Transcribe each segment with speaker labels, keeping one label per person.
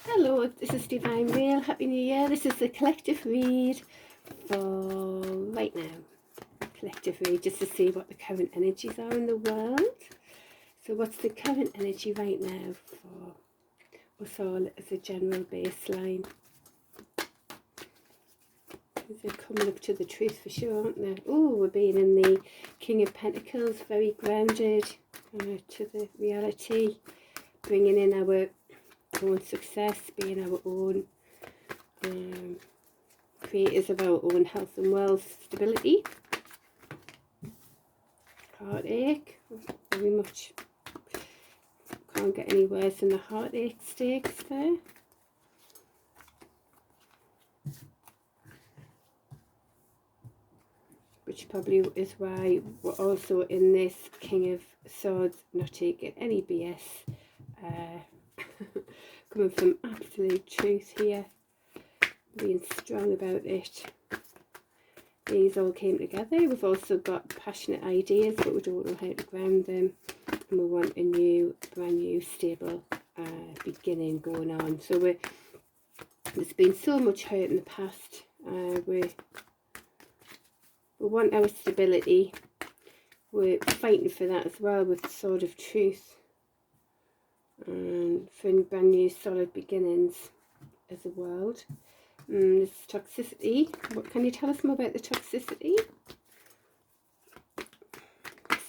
Speaker 1: Hello, this is Divine Real. Happy New Year. This is the collective read for right now. Collective read just to see what the current energies are in the world. So what's the current energy right now for us all as a general baseline? They're coming up to the truth for sure, aren't they? Oh, we're being in the King of Pentacles, very grounded to the reality, bringing in our own success, being our own creators of our own health and wealth, stability. Heartache, very much can't get any worse than the heartache stakes there. Which probably is why we're also in this King of Swords, not taking any BS, coming from absolute truth here, being strong about it. These all came together. We've also got passionate ideas, but we don't know how to ground them, and we want a new, brand new, stable beginning going on. So there's been so much hurt in the past. We want our stability. We're fighting for that as well with the Sword of Truth, and for brand new solid beginnings as a world. There's toxicity. What can you tell us more about the toxicity?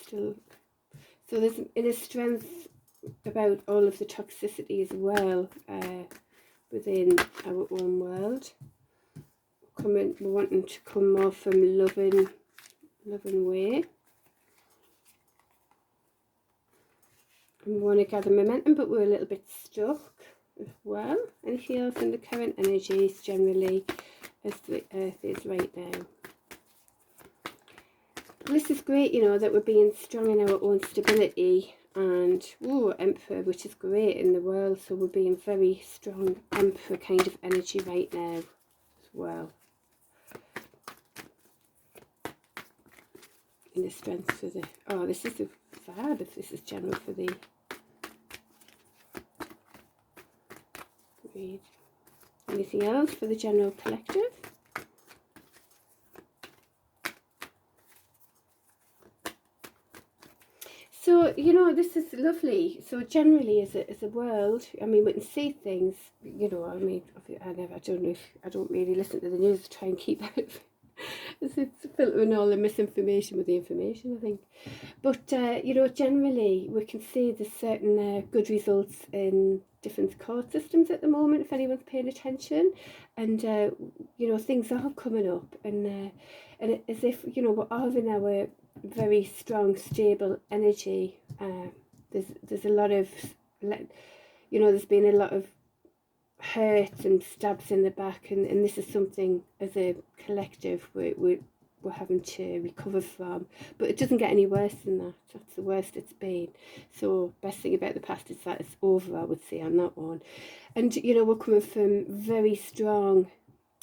Speaker 1: So there's inner strength about all of the toxicity as well within our own world. We're wanting to come more from loving way. And we want to gather momentum, but we're a little bit stuck as well. Anything else in the current energies generally as the earth is right now? This is great, you know, that we're being strong in our own stability, and Emperor, which is great in the world. So we're being very strong Emperor kind of energy right now as well. Inner strength for the, this is the vibe, if this is general for the read. Anything else for the general collective? So, you know, this is lovely. So generally as a world, I mean, we can see things, you know, I mean, I don't really listen to the news to try and keep out it's filtering all the misinformation with the information, I think. But, you know, generally we can see there's certain good results in different court systems at the moment, if anyone's paying attention. And, you know, things are coming up. And as if, you know, we're all in our very strong, stable energy. There's a lot of, you know, there's been a lot of hurt and stabs in the back, and this is something as a collective we're having to recover from, but it doesn't get any worse than that. That's the worst it's been. So best thing about the past is that it's over, I would say, on that one. And you know, we're coming from very strong,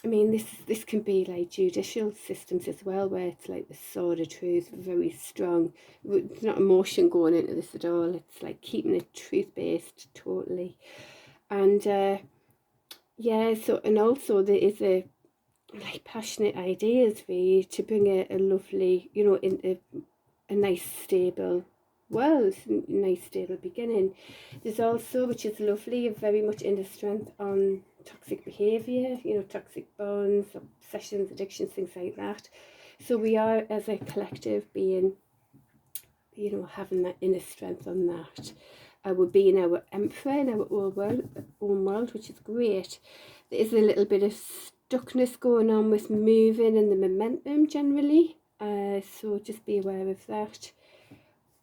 Speaker 1: I mean, this can be like judicial systems as well, where it's like the Sword of Truth, very strong. It's not emotion going into this at all. It's like keeping it truth-based totally. And yeah, so, and also there is a like passionate ideas for you to bring a lovely, you know, into a nice stable world, a nice stable beginning. There's also, which is lovely, a very much inner strength on toxic behaviour, you know, toxic bonds, obsessions, addictions, things like that. So we are, as a collective, being, you know, having that inner strength on that. We're being our emperor in our own world, which is great. There is a little bit of stuckness going on with moving and the momentum generally, so just be aware of that.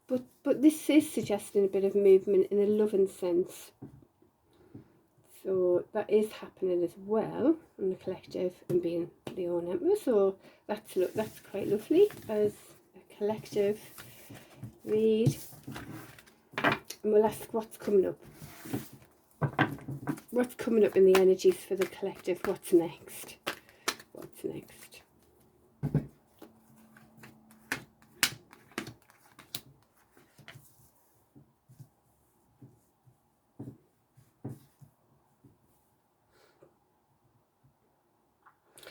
Speaker 1: But this is suggesting a bit of movement in a loving sense. So that is happening as well on the collective and being the own emperor. So that's quite lovely as a collective read. And we'll ask what's coming up. What's coming up in the energies for the collective? What's next? What's next?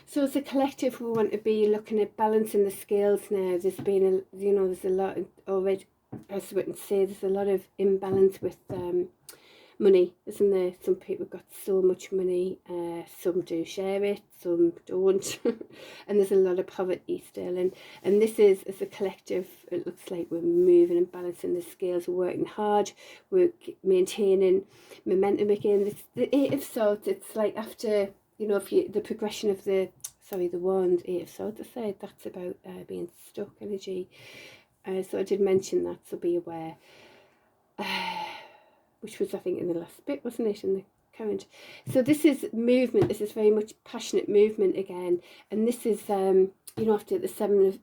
Speaker 1: So as a collective, we want to be looking at balancing the scales now. There's been there's a lot already, as we can say, there's a lot of imbalance with money, isn't there? Some people got so much money, some do share it, some don't, and there's a lot of poverty still. And this is, as a collective, it looks like we're moving and balancing the scales. We're working hard, we're maintaining momentum again. The Eight of Swords, it's like after, if you, the progression of the wand, Eight of Swords, I said that's about being stuck energy. So I did mention that, so be aware. Which was, I think, in the last bit, wasn't it, in the current. So this is movement. This is very much passionate movement again. And this is, after the Seven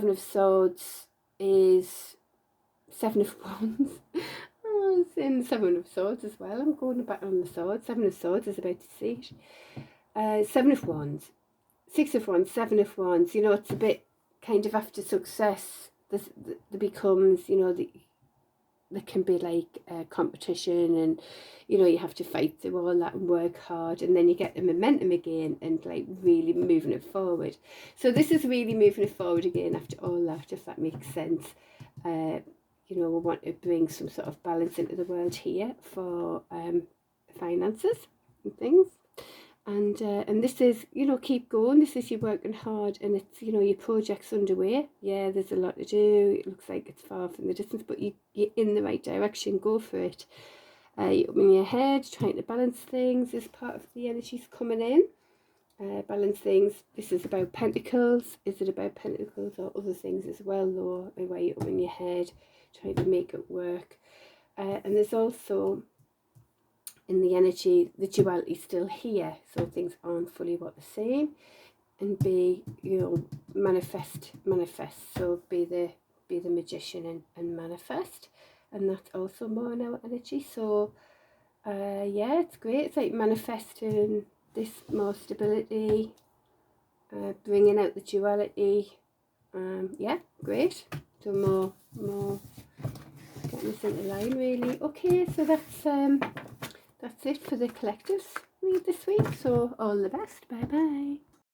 Speaker 1: of Swords is Seven of Wands. Oh, it's in Seven of Swords as well. I'm going back on the swords. Seven of Swords is about to see it. Seven of Wands. Six of Wands, Seven of Wands. It's a bit kind of after success. There becomes, there can be like competition, and you have to fight through all that and work hard, and then you get the momentum again and like really moving it forward. So this is really moving it forward again after all that, if that makes sense. We want to bring some sort of balance into the world here for finances and things. And this is, keep going. This is you working hard, and it's, your project's underway. Yeah, there's a lot to do. It looks like it's far from the distance, but you're in the right direction. Go for it. You're up in your head, trying to balance things as part of the energies coming in. Balance things. This is about Pentacles. Is it about Pentacles or other things as well, though? Where you're up in your head, trying to make it work. And there's also, in the energy, the duality still here, so things aren't fully what they're saying. And be, manifest. So be the magician and manifest, and that's also more in our energy. So yeah, it's great. It's like manifesting this more stability, bringing out the duality. Yeah, great. So more getting us into line, really. Okay, so that's it for the collectives read this week. So all the best. Bye bye.